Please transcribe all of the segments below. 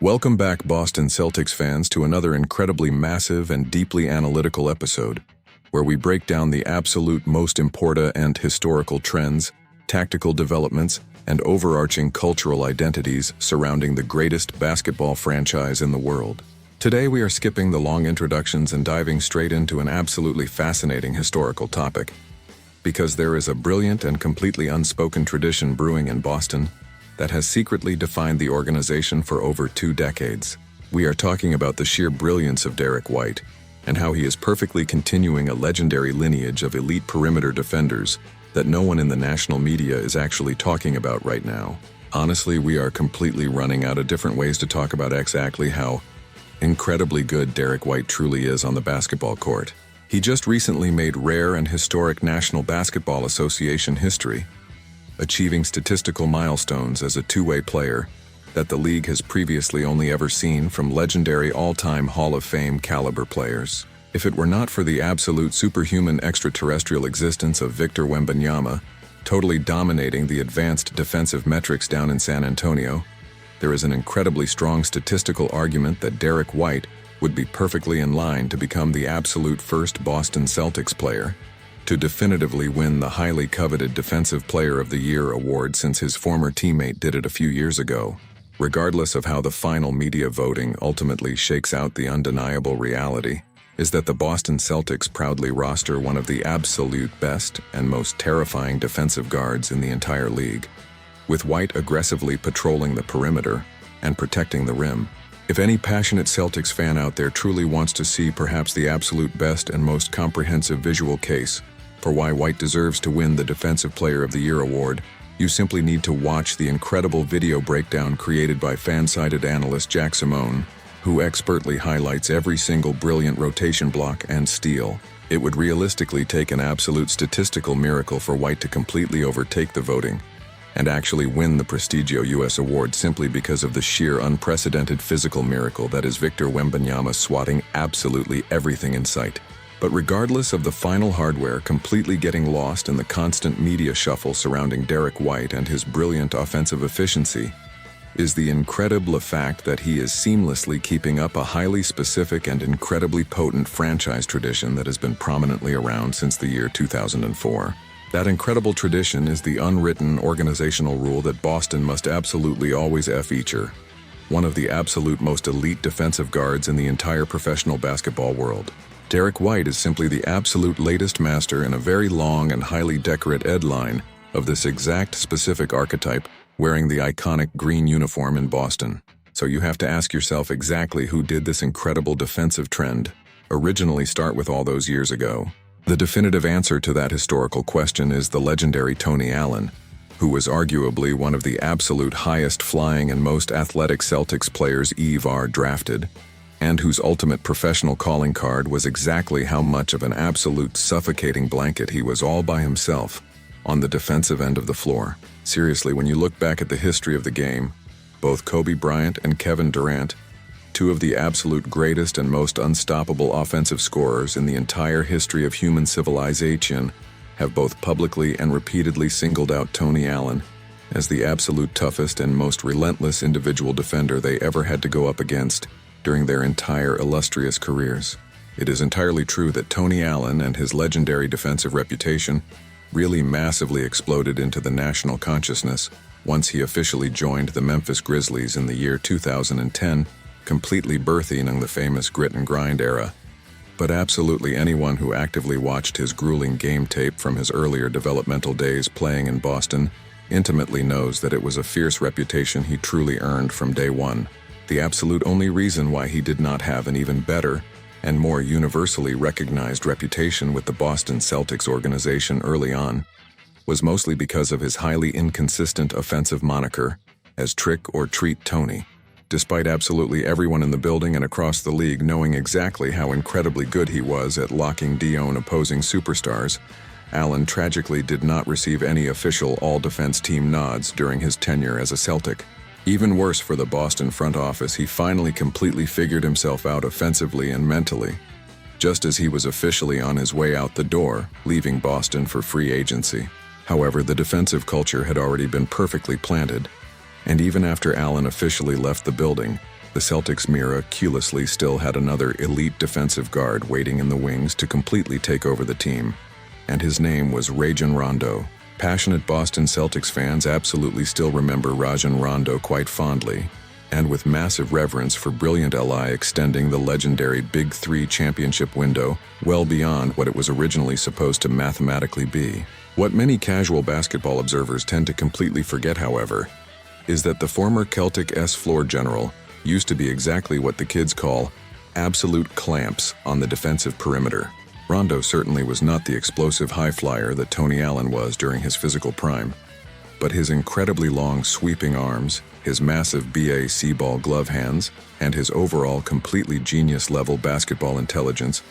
Welcome back, Boston Celtics fans, to another incredibly massive and deeply analytical episode, where we break down the absolute most important and historical trends, tactical developments, and overarching cultural identities surrounding the greatest basketball franchise in the world. Today we are skipping the long introductions and diving straight into an absolutely fascinating historical topic, because there is a brilliant and completely unspoken tradition brewing in Boston that has secretly defined the organization for over 2 decades. We are talking about the sheer brilliance of Derrick White, and how he is perfectly continuing a legendary lineage of elite perimeter defenders that no one in the national media is actually talking about right now. Honestly, we are completely running out of different ways to talk about exactly how incredibly good Derrick White truly is on the basketball court. He just recently made rare and historic National Basketball Association history, achieving statistical milestones as a two-way player that the league has previously only ever seen from legendary all-time Hall of Fame caliber players. If it were not for the absolute superhuman extraterrestrial existence of Victor Wembanyama, totally dominating the advanced defensive metrics down in San Antonio, there is an incredibly strong statistical argument that Derrick White would be perfectly in line to become the absolute first Boston Celtics player to definitively win the highly coveted Defensive Player of the Year award, since his former teammate did it a few years ago. Regardless of how the final media voting ultimately shakes out, the undeniable reality is that the Boston Celtics proudly roster one of the absolute best and most terrifying defensive guards in the entire league, with White aggressively patrolling the perimeter and protecting the rim. If any passionate Celtics fan out there truly wants to see perhaps the absolute best and most comprehensive visual case for why White deserves to win the Defensive Player of the Year award, you simply need to watch the incredible video breakdown created by fan-sided analyst Jack Simone, who expertly highlights every single brilliant rotation block and steal. It would realistically take an absolute statistical miracle for White to completely overtake the voting and actually win the Prestigio US award, simply because of the sheer unprecedented physical miracle that is Victor Wembanyama swatting absolutely everything in sight. But regardless of the final hardware completely getting lost in the constant media shuffle surrounding Derrick White and his brilliant offensive efficiency, is the incredible fact that he is seamlessly keeping up a highly specific and incredibly potent franchise tradition that has been prominently around since the year 2004. That incredible tradition is the unwritten organizational rule that Boston must absolutely always feature one of the absolute most elite defensive guards in the entire professional basketball world. Derrick White is simply the absolute latest master in a very long and highly decorated line of this exact specific archetype, wearing the iconic green uniform in Boston. So you have to ask yourself exactly who did this incredible defensive trend originally start with all those years ago. The definitive answer to that historical question is the legendary Tony Allen, who was arguably one of the absolute highest flying and most athletic Celtics players ever drafted, and whose ultimate professional calling card was exactly how much of an absolute suffocating blanket he was all by himself on the defensive end of the floor. Seriously, when you look back at the history of the game, both Kobe Bryant and Kevin Durant, two of the absolute greatest and most unstoppable offensive scorers in the entire history of human civilization, have both publicly and repeatedly singled out Tony Allen as the absolute toughest and most relentless individual defender they ever had to go up against during their entire illustrious careers. It is entirely true that Tony Allen and his legendary defensive reputation really massively exploded into the national consciousness once he officially joined the Memphis Grizzlies in the year 2010, completely birthing the famous grit and grind era. But absolutely anyone who actively watched his grueling game tape from his earlier developmental days playing in Boston intimately knows that it was a fierce reputation he truly earned from day one. The absolute only reason why he did not have an even better and more universally recognized reputation with the Boston Celtics organization early on was mostly because of his highly inconsistent offensive moniker as Trick or Treat Tony. Despite absolutely everyone in the building and across the league knowing exactly how incredibly good he was at locking down opposing superstars, Allen tragically did not receive any official all-defense team nods during his tenure as a Celtic. Even worse for the Boston front office, he finally completely figured himself out offensively and mentally, just as he was officially on his way out the door, leaving Boston for free agency. However, the defensive culture had already been perfectly planted, and even after Allen officially left the building, The Celtics miraculously still had another elite defensive guard waiting in the wings to completely take over the team, and his name was Rajon Rondo. Passionate Boston Celtics fans absolutely still remember Rajon Rondo quite fondly, and with massive reverence for brilliant LI extending the legendary Big Three championship window well beyond what it was originally supposed to mathematically be. What many casual basketball observers tend to completely forget, however, is that the former Celtic floor general used to be exactly what the kids call absolute clamps on the defensive perimeter. Rondo certainly was not the explosive high flyer that Tony Allen was during his physical prime, but his incredibly long sweeping arms, his massive BAC ball glove hands, and his overall completely genius-level basketball intelligence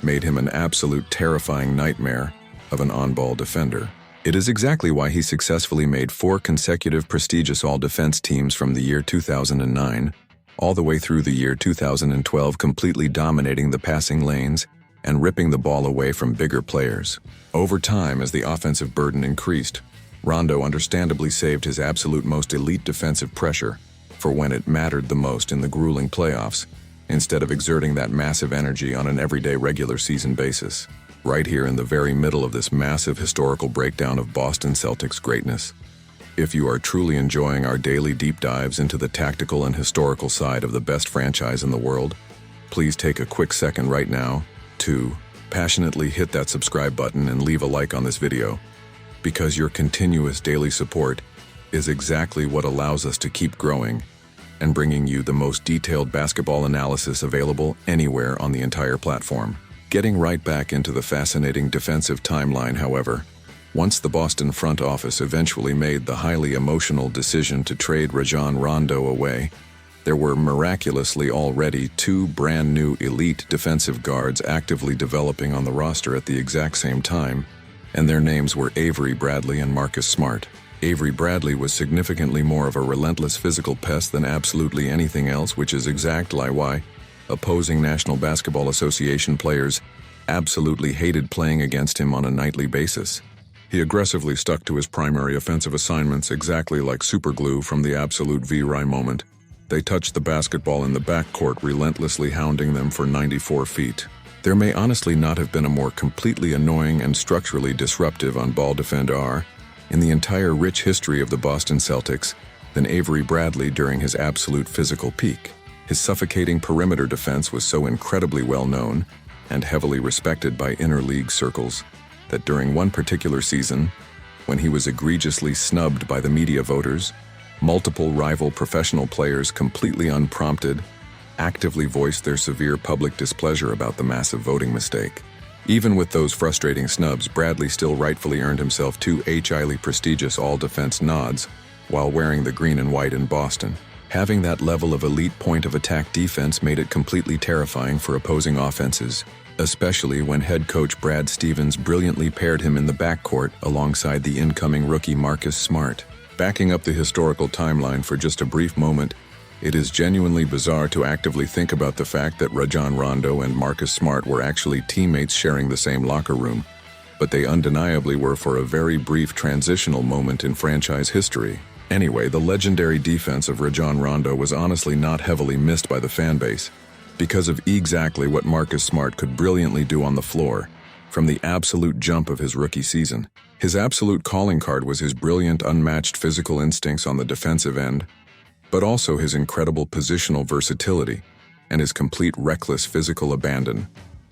made him an absolute terrifying nightmare of an on-ball defender. It is exactly why he successfully made 4 consecutive prestigious all-defense teams from the year 2009 all the way through the year 2012, completely dominating the passing lanes and ripping the ball away from bigger players. Over time, as the offensive burden increased, Rondo understandably saved his absolute most elite defensive pressure for when it mattered the most in the grueling playoffs, instead of exerting that massive energy on an everyday regular season basis. Right here in the very middle of this massive historical breakdown of Boston Celtics greatness. If you are truly enjoying our daily deep dives into the tactical and historical side of the best franchise in the world, please take a quick second right now to passionately hit that subscribe button and leave a like on this video, because your continuous daily support is exactly what allows us to keep growing and bringing you the most detailed basketball analysis available anywhere on the entire platform. Getting right back into the fascinating defensive timeline, however, once the Boston front office eventually made the highly emotional decision to trade Rajon Rondo away, there were miraculously already 2 brand new elite defensive guards actively developing on the roster at the exact same time, and their names were Avery Bradley and Marcus Smart. Avery Bradley was significantly more of a relentless physical pest than absolutely anything else, which is exactly why opposing National Basketball Association players absolutely hated playing against him on a nightly basis. He aggressively stuck to his primary offensive assignments exactly like superglue from the absolute V-Rai moment. They touched the basketball in the backcourt, relentlessly hounding them for 94 feet. There may honestly not have been a more completely annoying and structurally disruptive on-ball defender in the entire rich history of the Boston Celtics than Avery Bradley during his absolute physical peak. His suffocating perimeter defense was so incredibly well known and heavily respected by inter-league circles that during one particular season, when he was egregiously snubbed by the media voters, multiple rival professional players completely unprompted actively voiced their severe public displeasure about the massive voting mistake. Even with those frustrating snubs, Bradley still rightfully earned himself 2 highly prestigious all-defense nods while wearing the green and white in Boston. Having that level of elite point-of-attack defense made it completely terrifying for opposing offenses, especially when head coach Brad Stevens brilliantly paired him in the backcourt alongside the incoming rookie Marcus Smart. Backing up the historical timeline for just a brief moment, it is genuinely bizarre to actively think about the fact that Rajon Rondo and Marcus Smart were actually teammates sharing the same locker room, but they undeniably were for a very brief transitional moment in franchise history. Anyway, the legendary defense of Rajon Rondo was honestly not heavily missed by the fanbase, because of exactly what Marcus Smart could brilliantly do on the floor, from the absolute jump of his rookie season. His absolute calling card was his brilliant, unmatched physical instincts on the defensive end, but also his incredible positional versatility and his complete reckless physical abandon,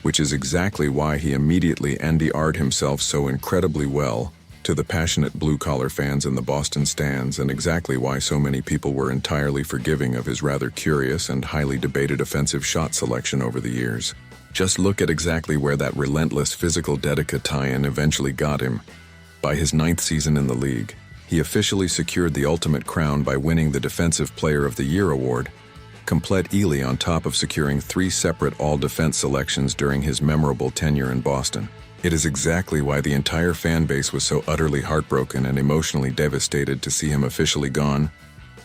which is exactly why he immediately NDR'd himself so incredibly well to the passionate blue-collar fans in the Boston stands, and exactly why so many people were entirely forgiving of his rather curious and highly debated offensive shot selection over the years. Just look at exactly where that relentless physical dedica tie-in eventually got him. By his 9th season in the league, he officially secured the ultimate crown by winning the Defensive Player of the Year award, completely on top of securing 3 separate all-defense selections during his memorable tenure in Boston. It is exactly why the entire fan base was so utterly heartbroken and emotionally devastated to see him officially gone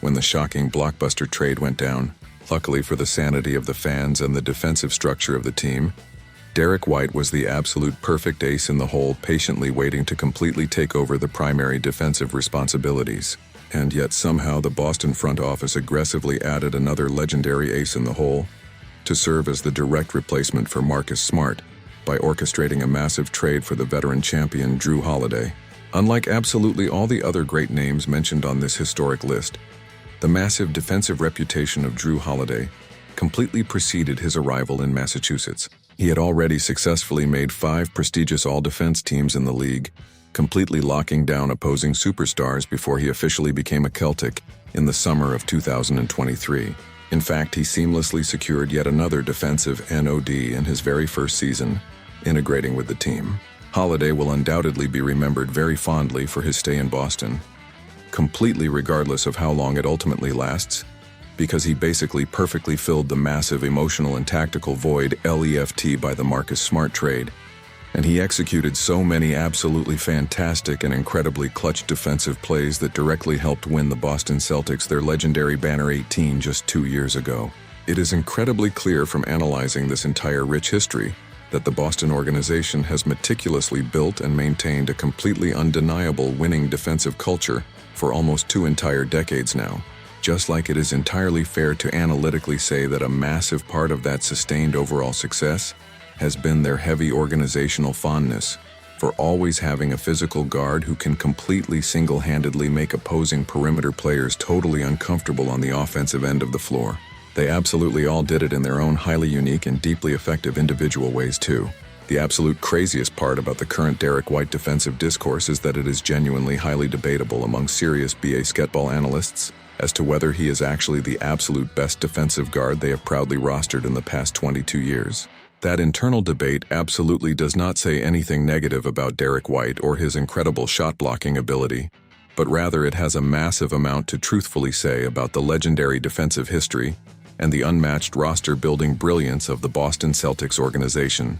when the shocking blockbuster trade went down. Luckily for the sanity of the fans and the defensive structure of the team, Derrick White was the absolute perfect ace in the hole, patiently waiting to completely take over the primary defensive responsibilities. And yet somehow the Boston front office aggressively added another legendary ace in the hole to serve as the direct replacement for Marcus Smart by orchestrating a massive trade for the veteran champion Jrue Holiday. Unlike absolutely all the other great names mentioned on this historic list, the massive defensive reputation of Jrue Holiday completely preceded his arrival in Massachusetts. He had already successfully made 5 prestigious all-defense teams in the league, completely locking down opposing superstars before he officially became a Celtic in the summer of 2023. In fact, he seamlessly secured yet another defensive NOD in his very first season, integrating with the team. Holiday will undoubtedly be remembered very fondly for his stay in Boston, completely regardless of how long it ultimately lasts, because he basically perfectly filled the massive emotional and tactical void left by the Marcus Smart trade, and he executed so many absolutely fantastic and incredibly clutch defensive plays that directly helped win the Boston Celtics their legendary Banner 18 just 2 years ago. It is incredibly clear from analyzing this entire rich history that the Boston organization has meticulously built and maintained a completely undeniable winning defensive culture for almost 2 entire decades now. Just like it is entirely fair to analytically say that a massive part of that sustained overall success has been their heavy organizational fondness for always having a physical guard who can completely single-handedly make opposing perimeter players totally uncomfortable on the offensive end of the floor. They absolutely all did it in their own highly unique and deeply effective individual ways too. The absolute craziest part about the current Derrick White defensive discourse is that it is genuinely highly debatable among serious BA sketball analysts as to whether he is actually the absolute best defensive guard they have proudly rostered in the past 22 years. That internal debate absolutely does not say anything negative about Derrick White or his incredible shot-blocking ability, but rather it has a massive amount to truthfully say about the legendary defensive history and the unmatched roster-building brilliance of the Boston Celtics organization.